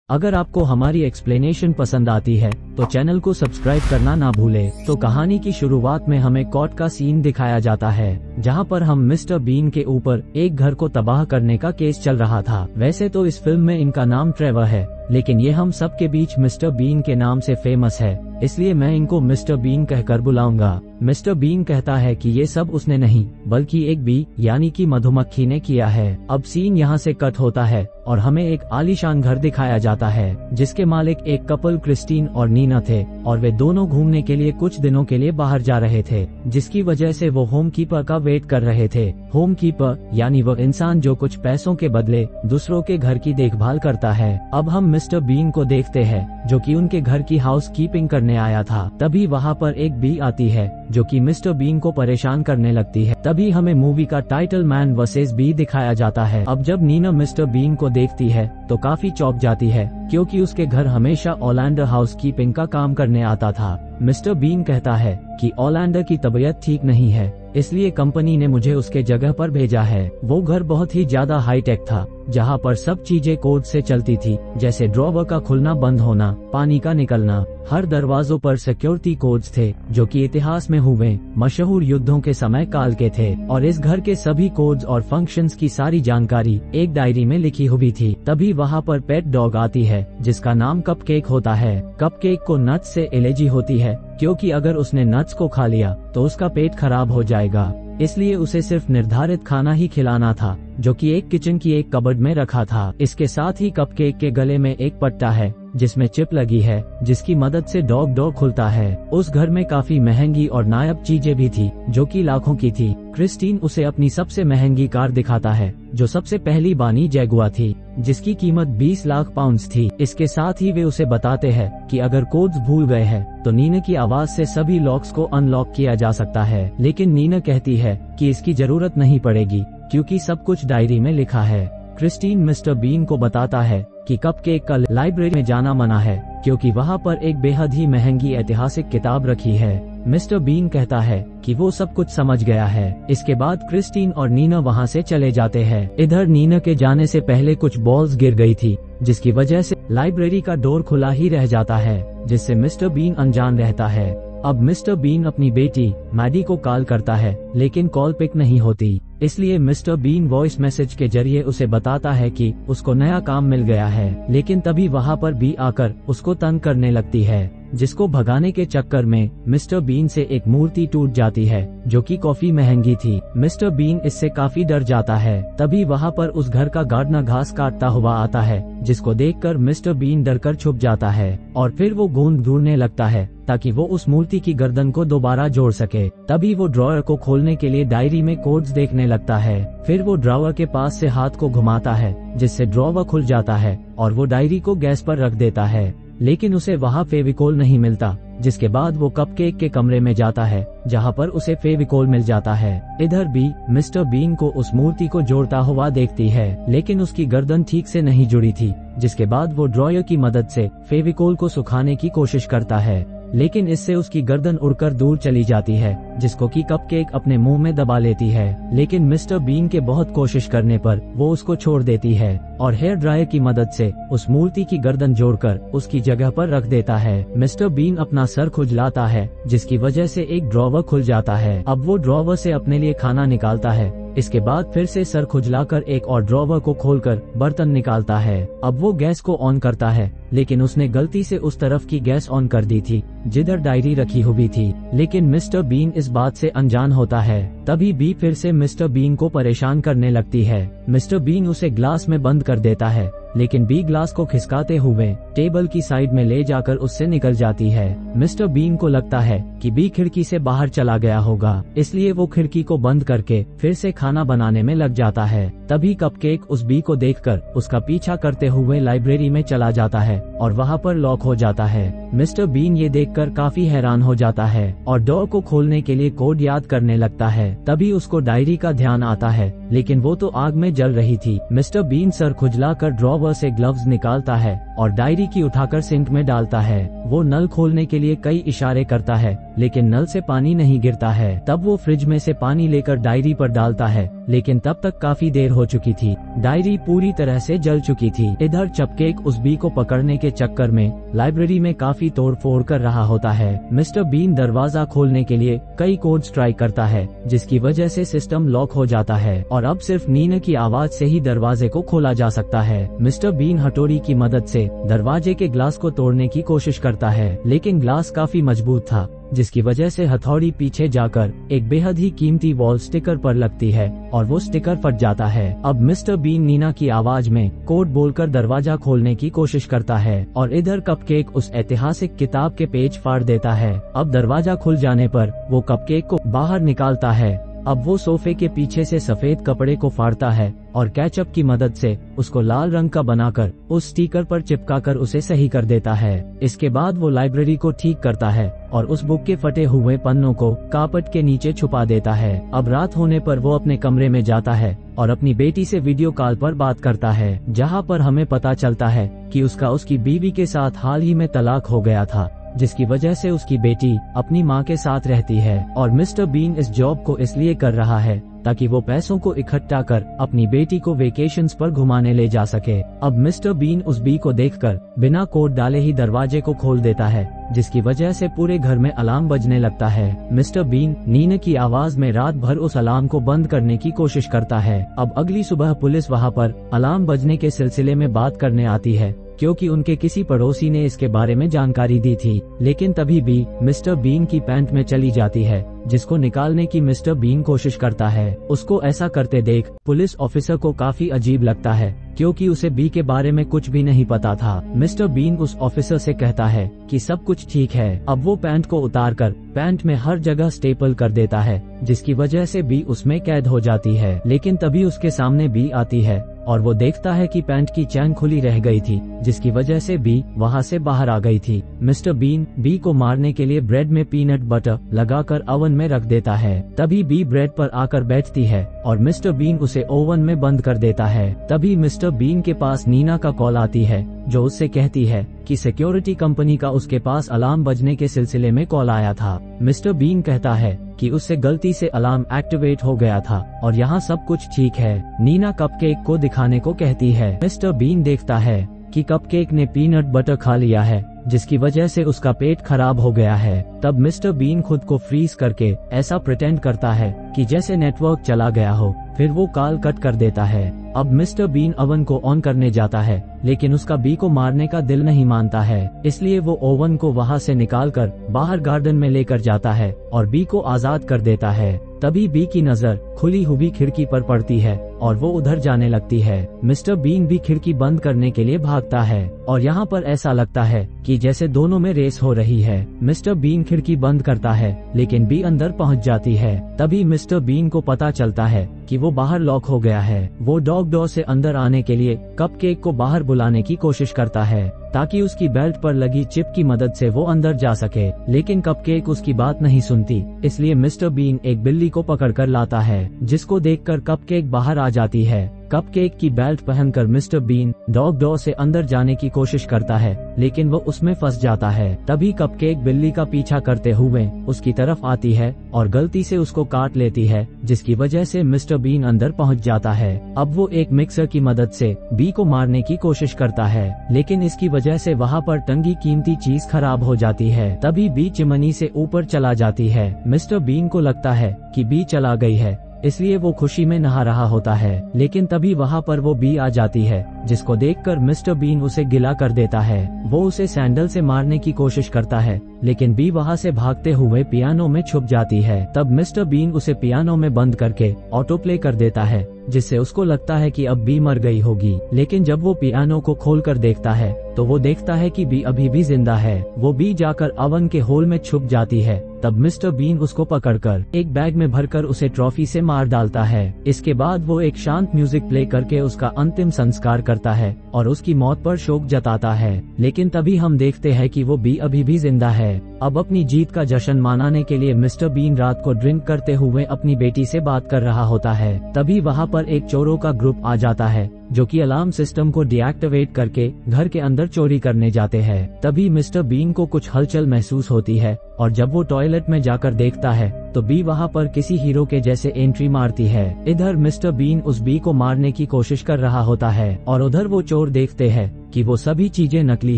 अगर आपको हमारी एक्सप्लेनेशन पसंद आती है तो चैनल को सब्सक्राइब करना ना भूले। तो कहानी की शुरुआत में हमें कोर्ट का सीन दिखाया जाता है, जहां पर हम मिस्टर बीन के ऊपर एक घर को तबाह करने का केस चल रहा था। वैसे तो इस फिल्म में इनका नाम ट्रेवर है, लेकिन ये हम सब के बीच मिस्टर बीन के नाम से फेमस है, इसलिए मैं इनको मिस्टर बीन कहकर बुलाऊंगा। मिस्टर बीन कहता है कि ये सब उसने नहीं बल्कि एक बी यानी कि मधुमक्खी ने किया है। अब सीन यहाँ से कट होता है और हमें एक आलीशान घर दिखाया जाता है, जिसके मालिक एक कपल क्रिस्टीन और नीना थे और वे दोनों घूमने के लिए कुछ दिनों के लिए बाहर जा रहे थे, जिसकी वजह से वो होम कीपर का वेट कर रहे थे। होम कीपर यानी वह इंसान जो कुछ पैसों के बदले दूसरों के घर की देखभाल करता है। अब हम मिस्टर बीन को देखते हैं जो कि उनके घर की हाउस कीपिंग करने आया था। तभी वहाँ पर एक बी आती है जो कि मिस्टर बीन को परेशान करने लगती है। तभी हमें मूवी का टाइटल मैन वर्सेस बी दिखाया जाता है। अब जब नीना मिस्टर बीन को देखती है तो काफी चौंक जाती है, क्योंकि उसके घर हमेशा ओलैंडर हाउस कीपिंग का काम करने आता था। मिस्टर बीन कहता है कि ओलैंडर की तबीयत ठीक नहीं है, इसलिए कंपनी ने मुझे उसके जगह पर भेजा है। वो घर बहुत ही ज्यादा हाईटेक था, जहाँ पर सब चीजें कोड से चलती थी, जैसे ड्रॉवर का खुलना बंद होना, पानी का निकलना। हर दरवाजों पर सिक्योरिटी कोड्स थे जो कि इतिहास में हुए मशहूर युद्धों के समय काल के थे, और इस घर के सभी कोड्स और फंक्शंस की सारी जानकारी एक डायरी में लिखी हुई थी। तभी वहाँ पर पेट डॉग आती है जिसका नाम कपकेक होता है। कपकेक को नट्स से एलर्जी होती है, क्योंकि अगर उसने नट्स को खा लिया तो उसका पेट खराब हो जाएगा, इसलिए उसे सिर्फ निर्धारित खाना ही खिलाना था, जो कि एक किचन की एक कबर्ड में रखा था। इसके साथ ही कपकेक के गले में एक पट्टा है जिसमें चिप लगी है, जिसकी मदद से डॉग खुलता है। उस घर में काफी महंगी और नायाब चीजें भी थी जो कि लाखों की थी। क्रिस्टीन उसे अपनी सबसे महंगी कार दिखाता है जो सबसे पहली बानी जैगुआर थी, जिसकी कीमत 20 लाख पाउंड थी। इसके साथ ही वे उसे बताते हैं कि अगर कोड्स भूल गए हैं तो नीना की आवाज से सभी लॉक्स को अनलॉक किया जा सकता है, लेकिन नीना कहती है कि इसकी जरूरत नहीं पड़ेगी क्योंकि सब कुछ डायरी में लिखा है। क्रिस्टीन मिस्टर बीन को बताता है कि कपकेक का लाइब्रेरी में जाना मना है, क्योंकि वहाँ पर एक बेहद ही महंगी ऐतिहासिक किताब रखी है। मिस्टर बीन कहता है कि वो सब कुछ समझ गया है। इसके बाद क्रिस्टीन और नीना वहाँ से चले जाते हैं। इधर नीना के जाने से पहले कुछ बॉल्स गिर गई थी, जिसकी वजह से लाइब्रेरी का डोर खुला ही रह जाता है, जिससे मिस्टर बीन अनजान रहता है। अब मिस्टर बीन अपनी बेटी मैडी को कॉल करता है, लेकिन कॉल पिक नहीं होती, इसलिए मिस्टर बीन वॉइस मैसेज के जरिए उसे बताता है कि उसको नया काम मिल गया है। लेकिन तभी वहाँ पर बी आकर उसको तंग करने लगती है, जिसको भगाने के चक्कर में मिस्टर बीन से एक मूर्ति टूट जाती है जो कि काफी महंगी थी। मिस्टर बीन इससे काफी डर जाता है। तभी वहाँ पर उस घर का गार्डनर घास काटता हुआ आता है, जिसको देखकर मिस्टर बीन डरकर छुप जाता है और फिर वो गोंद ढूंढने लगता है ताकि वो उस मूर्ति की गर्दन को दोबारा जोड़ सके। तभी वो ड्रॉअर को खोलने के लिए डायरी में कोड्स देखने लगता है। फिर वो ड्रॉअर के पास से हाथ को घुमाता है, जिससे ड्रॉअर खुल जाता है और वो डायरी को गैस पर रख देता है, लेकिन उसे वहाँ फेविकोल नहीं मिलता। जिसके बाद वो कपकेक के कमरे में जाता है, जहाँ पर उसे फेविकोल मिल जाता है। इधर भी मिस्टर बीन को उस मूर्ति को जोड़ता हुआ देखती है, लेकिन उसकी गर्दन ठीक से नहीं जुड़ी थी। जिसके बाद वो ड्रॉयर की मदद से फेविकोल को सुखाने की कोशिश करता है, लेकिन इससे उसकी गर्दन उड़कर दूर चली जाती है, जिसको कि कपकेक अपने मुंह में दबा लेती है। लेकिन मिस्टर बीन के बहुत कोशिश करने पर वो उसको छोड़ देती है और हेयर ड्रायर की मदद से उस मूर्ति की गर्दन जोड़कर उसकी जगह पर रख देता है। मिस्टर बीन अपना सर खुजलाता है, जिसकी वजह से एक ड्रॉवर खुल जाता है। अब वो ड्रॉवर से अपने लिए खाना निकालता है। इसके बाद फिर से सर खुजलाकर एक और ड्रॉवर को खोलकर बर्तन निकालता है। अब वो गैस को ऑन करता है, लेकिन उसने गलती से उस तरफ की गैस ऑन कर दी थी जिधर डायरी रखी हुई थी। लेकिन मिस्टर बीन इस बात से अनजान होता है। तभी बी फिर से मिस्टर बीन को परेशान करने लगती है। मिस्टर बीन उसे ग्लास में बंद कर देता है, लेकिन बी ग्लास को खिसकाते हुए टेबल की साइड में ले जाकर उससे निकल जाती है। मिस्टर बीन को लगता है कि बी खिड़की से बाहर चला गया होगा, इसलिए वो खिड़की को बंद करके फिर से खाना बनाने में लग जाता है। तभी कपकेक उस बी को देखकर उसका पीछा करते हुए लाइब्रेरी में चला जाता है और वहाँ पर लॉक हो जाता है। मिस्टर बीन ये देखकर काफी हैरान हो जाता है और डोर को खोलने के लिए कोड याद करने लगता है। तभी उसको डायरी का ध्यान आता है, लेकिन वो तो आग में जल रही थी। मिस्टर बीन सर खुजलाकर ड्रॉवर से ग्लव्स निकालता है और डायरी की उठाकर सिंक में डालता है। वो नल खोलने के लिए कई इशारे करता है, लेकिन नल से पानी नहीं गिरता है। तब वो फ्रिज में से पानी लेकर डायरी पर डालता है, लेकिन तब तक काफी देर हो चुकी थी। डायरी पूरी तरह से जल चुकी थी। इधर कपकेक उस बी को पकड़ने के चक्कर में लाइब्रेरी में काफी तोड़फोड़ कर रहा होता है। मिस्टर बीन दरवाजा खोलने के लिए कई कोड्स ट्राई करता है, जिसकी वजह से सिस्टम लॉक हो जाता है और अब सिर्फ नीना की आवाज से ही दरवाजे को खोला जा सकता है। मिस्टर बीन हथौड़ी की मदद से दरवाजे के ग्लास को तोड़ने की कोशिश करता है, लेकिन ग्लास काफी मजबूत था, जिसकी वजह से हथौड़ी पीछे जाकर एक बेहद ही कीमती वॉल स्टिकर पर लगती है और वो स्टिकर फट जाता है। अब मिस्टर बीन नीना की आवाज में कोड बोलकर दरवाजा खोलने की कोशिश करता है और इधर कपकेक उस ऐतिहासिक किताब के पेज फाड़ देता है। अब दरवाजा खुल जाने पर वो कपकेक को बाहर निकालता है। अब वो सोफे के पीछे से सफेद कपड़े को फाड़ता है और केचप की मदद से उसको लाल रंग का बनाकर उस स्टिकर पर चिपकाकर उसे सही कर देता है। इसके बाद वो लाइब्रेरी को ठीक करता है और उस बुक के फटे हुए पन्नों को कार्पेट के नीचे छुपा देता है। अब रात होने पर वो अपने कमरे में जाता है और अपनी बेटी से वीडियो कॉल पर बात करता है, जहाँ पर हमें पता चलता है कि उसका उसकी बीवी के साथ हाल ही में तलाक हो गया था, जिसकी वजह से उसकी बेटी अपनी माँ के साथ रहती है। और मिस्टर बीन इस जॉब को इसलिए कर रहा है ताकि वो पैसों को इकट्ठा कर अपनी बेटी को वेकेशंस पर घुमाने ले जा सके। अब मिस्टर बीन उस बी को देखकर बिना कोड डाले ही दरवाजे को खोल देता है, जिसकी वजह से पूरे घर में अलार्म बजने लगता है। मिस्टर बीन नीना की आवाज में रात भर उस अलार्म को बंद करने की कोशिश करता है। अब अगली सुबह पुलिस वहाँ पर अलार्म बजने के सिलसिले में बात करने आती है, क्योंकि उनके किसी पड़ोसी ने इसके बारे में जानकारी दी थी। लेकिन तभी भी मिस्टर बीन की पैंट में चली जाती है, जिसको निकालने की मिस्टर बीन कोशिश करता है। उसको ऐसा करते देख पुलिस ऑफिसर को काफी अजीब लगता है, क्योंकि उसे बी के बारे में कुछ भी नहीं पता था। मिस्टर बीन उस ऑफिसर से कहता है कि सब कुछ ठीक है। अब वो पैंट को उतारकर पैंट में हर जगह स्टेपल कर देता है, जिसकी वजह से बी उसमें कैद हो जाती है। लेकिन तभी उसके सामने बी आती है और वो देखता है कि पैंट की चैन खुली रह गई थी, जिसकी वजह से बी वहाँ से बाहर आ गई थी। मिस्टर बीन बी को मारने के लिए ब्रेड में पीनट बटर लगाकर ओवन में रख देता है। तभी बी ब्रेड पर आकर बैठती है और मिस्टर बीन उसे ओवन में बंद कर देता है। तभी मिस्टर बीन के पास नीना का कॉल आती है, जो उससे कहती है कि सिक्योरिटी कंपनी का उसके पास अलार्म बजने के सिलसिले में कॉल आया था। मिस्टर बीन कहता है कि उससे गलती से अलार्म एक्टिवेट हो गया था और यहाँ सब कुछ ठीक है। नीना कपकेक को दिखाने को कहती है। मिस्टर बीन देखता है कि कपकेक ने पीनट बटर खा लिया है, जिसकी वजह से उसका पेट खराब हो गया है। तब मिस्टर बीन खुद को फ्रीज करके ऐसा प्रिटेंड करता है कि जैसे नेटवर्क चला गया हो, फिर वो कॉल कट कर देता है। अब मिस्टर बीन ओवन को ऑन करने जाता है, लेकिन उसका बी को मारने का दिल नहीं मानता है, इसलिए वो ओवन को वहाँ से निकालकर बाहर गार्डन में लेकर जाता है और बी को आजाद कर देता है। तभी बी की नजर खुली हुई खिड़की पर पड़ती है और वो उधर जाने लगती है। मिस्टर बीन भी खिड़की बंद करने के लिए भागता है और यहाँ पर ऐसा लगता है कि जैसे दोनों में रेस हो रही है। मिस्टर बीन खिड़की बंद करता है, लेकिन बी अंदर पहुँच जाती है। तभी मिस्टर बीन को पता चलता है कि वो बाहर लॉक हो गया है। वो डॉग डोर से अंदर आने के लिए कपकेक को बाहर बुलाने की कोशिश करता है, ताकि उसकी बेल्ट पर लगी चिप की मदद से वो अंदर जा सके, लेकिन कपकेक उसकी बात नहीं सुनती। इसलिए मिस्टर बीन एक बिल्ली को पकड़कर लाता है, जिसको देखकर कपकेक बाहर आ जाती है। कपकेक की बेल्ट पहनकर मिस्टर बीन डॉग डोर से अंदर जाने की कोशिश करता है, लेकिन वो उसमें फंस जाता है। तभी कपकेक बिल्ली का पीछा करते हुए उसकी तरफ आती है और गलती से उसको काट लेती है, जिसकी वजह से मिस्टर बीन अंदर पहुंच जाता है। अब वो एक मिक्सर की मदद से बी को मारने की कोशिश करता है, लेकिन इसकी वजह से वहाँ पर टंगी कीमती चीज खराब हो जाती है। तभी बी चिमनी से ऊपर चला जाती है। मिस्टर बीन को लगता है कि बी चला गई है, इसलिए वो खुशी में नहा रहा होता है, लेकिन तभी वहाँ पर वो बी आ जाती है, जिसको देखकर मिस्टर बीन उसे गिला कर देता है। वो उसे सैंडल से मारने की कोशिश करता है, लेकिन बी वहाँ से भागते हुए पियानो में छुप जाती है। तब मिस्टर बीन उसे पियानो में बंद करके ऑटो प्ले कर देता है, जिससे उसको लगता है कि अब बी मर गई होगी। लेकिन जब वो पियानो को खोलकर देखता है तो वो देखता है कि बी अभी भी जिंदा है। वो बी जाकर ओवन के होल में छुप जाती है। तब मिस्टर बीन उसको पकड़कर एक बैग में भरकर उसे ट्रॉफी से मार डालता है। इसके बाद वो एक शांत म्यूजिक प्ले करके उसका अंतिम संस्कार करता है और उसकी मौत पर शोक जताता है। लेकिन तभी हम देखते हैं कि वो बी अभी भी जिंदा है। अब अपनी जीत का जश्न मनाने के लिए मिस्टर बीन रात को ड्रिंक करते हुए अपनी बेटी से बात कर रहा होता है। तभी वहाँ पर एक चोरों का ग्रुप आ जाता है जो कि अलार्म सिस्टम को डीएक्टिवेट करके घर के अंदर चोरी करने जाते हैं। तभी मिस्टर बीन को कुछ हलचल महसूस होती है और जब वो टॉयलेट में जाकर देखता है तो बी वहाँ पर किसी हीरो के जैसे एंट्री मारती है। इधर मिस्टर बीन उस बी को मारने की कोशिश कर रहा होता है और उधर वो चोर देखते हैं कि वो सभी चीजें नकली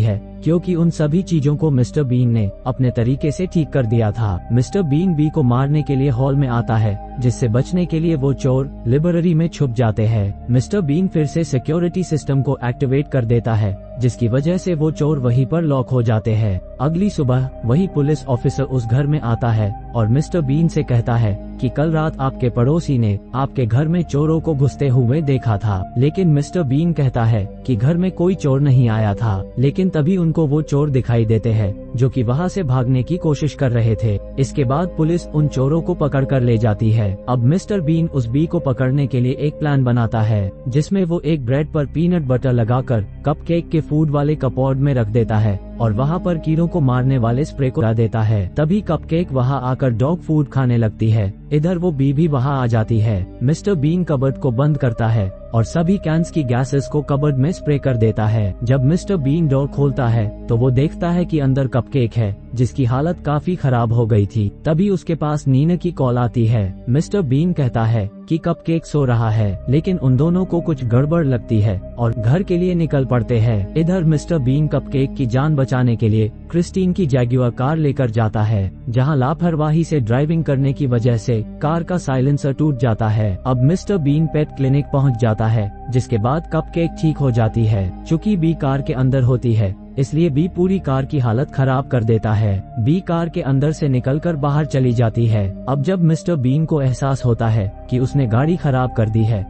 है, क्योंकि उन सभी चीजों को मिस्टर बीन ने अपने तरीके से ठीक कर दिया था। मिस्टर बीन बी को मारने के लिए हॉल में आता है, जिससे बचने के लिए वो चोर लाइब्रेरी में छुप जाते हैं। मिस्टर बीन फिर से सिक्योरिटी सिस्टम को एक्टिवेट कर देता है, जिसकी वजह से वो चोर वहीं पर लॉक हो जाते हैं। अगली सुबह वही पुलिस ऑफिसर उस घर में आता है और मिस्टर बीन से कहता है कि कल रात आपके पड़ोसी ने आपके घर में चोरों को घुसते हुए देखा था। लेकिन मिस्टर बीन कहता है कि घर में कोई चोर नहीं आया था। लेकिन तभी उनको वो चोर दिखाई देते हैं जो कि वहाँ से भागने की कोशिश कर रहे थे। इसके बाद पुलिस उन चोरों को पकड़ कर ले जाती है। अब मिस्टर बीन उस बी को पकड़ने के लिए एक प्लान बनाता है, जिसमें वो एक ब्रेड पर पीनट बटर लगाकर कपकेक के फूड वाले कपबोर्ड में रख देता है और वहाँ पर कीड़ों को मारने वाले स्प्रे को डाल देता है। तभी कपकेक वहाँ आकर डॉग फूड खाने लगती है। इधर वो बी भी वहाँ आ जाती है। मिस्टर बीन कबर्ड को बंद करता है और सभी कैंस की गैसेस को कबर्ड में स्प्रे कर देता है। जब मिस्टर बीन डोर खोलता है तो वो देखता है कि अंदर कपकेक है, जिसकी हालत काफी खराब हो गई थी। तभी उसके पास नीना की कॉल आती है। मिस्टर बीन कहता है कि कपकेक सो रहा है, लेकिन उन दोनों को कुछ गड़बड़ लगती है और घर के लिए निकल पड़ते हैं। इधर मिस्टर बीन कपकेक की जान बचाने के लिए क्रिस्टीन की जैगुआर कार लेकर जाता है, जहां लापरवाही से ड्राइविंग करने की वजह से कार का साइलेंसर टूट जाता है। अब मिस्टर बीन पेट क्लिनिक पहुंच जाता है, जिसके बाद कपकेक ठीक हो जाती है। चूंकि बी कार के अंदर होती है, इसलिए बी पूरी कार की हालत खराब कर देता है। बी कार के अंदर से निकलकर बाहर चली जाती है। अब जब मिस्टर बीन को एहसास होता है कि उसने गाड़ी खराब कर दी है,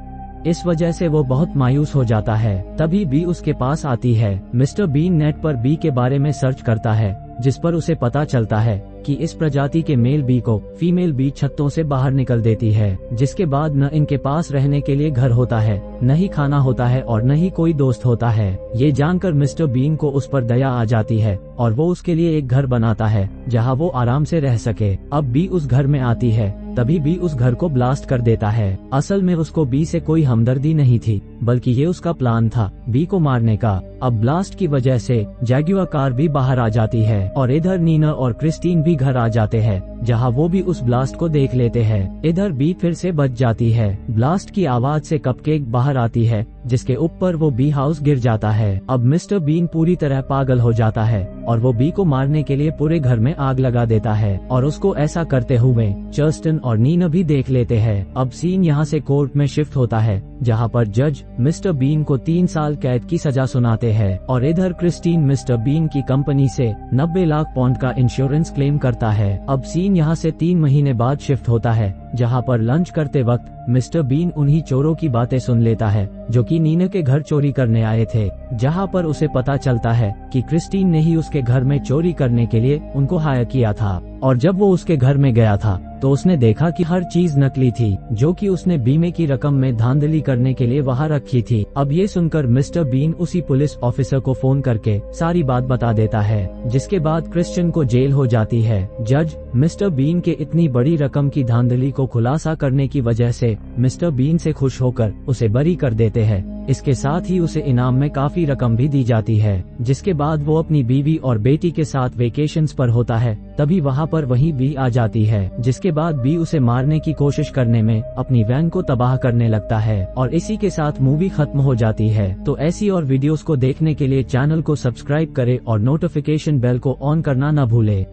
इस वजह से वो बहुत मायूस हो जाता है। तभी बी उसके पास आती है। मिस्टर बीन नेट पर बी के बारे में सर्च करता है, जिस पर उसे पता चलता है कि इस प्रजाति के मेल बी को फीमेल बी छत्तों से बाहर निकल देती है, जिसके बाद न इनके पास रहने के लिए घर होता है, न ही खाना होता है और न ही कोई दोस्त होता है। ये जानकर मिस्टर बीन को उस पर दया आ जाती है और वो उसके लिए एक घर बनाता है जहां वो आराम से रह सके। अब बी उस घर में आती है, तभी बी उस घर को ब्लास्ट कर देता है। असल में उसको बी से कोई हमदर्दी नहीं थी, बल्कि ये उसका प्लान था बी को मारने का। अब ब्लास्ट की वजह से जैगुआर कार भी बाहर आ जाती है और इधर नीना और क्रिस्टीन भी घर आ जाते हैं, जहां वो भी उस ब्लास्ट को देख लेते हैं। इधर बी फिर से बच जाती है। ब्लास्ट की आवाज से कपकेक बाहर आती है, जिसके ऊपर वो बी हाउस गिर जाता है। अब मिस्टर बीन पूरी तरह पागल हो जाता है और वो बी को मारने के लिए पूरे घर में आग लगा देता है और उसको ऐसा करते हुए चर्स्टन और नीना भी देख लेते हैं। अब सीन यहाँ से कोर्ट में शिफ्ट होता है, जहाँ पर जज मिस्टर बीन को 3 साल कैद की सजा सुनाते हैं और इधर क्रिस्टीन मिस्टर बीन की कंपनी से 90 लाख पाउंड का इंश्योरेंस क्लेम करता है। अब सीन यहाँ से 3 महीने बाद शिफ्ट होता है, जहाँ पर लंच करते वक्त मिस्टर बीन उन्हीं चोरों की बातें सुन लेता है जो कि नीना के घर चोरी करने आए थे, जहाँ पर उसे पता चलता है कि क्रिस्टीन ने ही उसके घर में चोरी करने के लिए उनको हायर किया था। और जब वो उसके घर में गया था तो उसने देखा कि हर चीज नकली थी, जो कि उसने बीमे की रकम में धांधली करने के लिए वहाँ रखी थी। अब ये सुनकर मिस्टर बीन उसी पुलिस ऑफिसर को फोन करके सारी बात बता देता है, जिसके बाद क्रिश्चियन को जेल हो जाती है। जज मिस्टर बीन के इतनी बड़ी रकम की धांधली को खुलासा करने की वजह से मिस्टर बीन से खुश होकर उसे बरी कर देते हैं। इसके साथ ही उसे इनाम में काफी रकम भी दी जाती है, जिसके बाद वो अपनी बीवी और बेटी के साथ वेकेशंस पर होता है। तभी वहाँ पर वही बी आ जाती है, जिसके बाद बी उसे मारने की कोशिश करने में अपनी वैन को तबाह करने लगता है और इसी के साथ मूवी खत्म हो जाती है। तो ऐसी और वीडियोस को देखने के लिए चैनल को सब्सक्राइब करें और नोटिफिकेशन बेल को ऑन करना न भूले।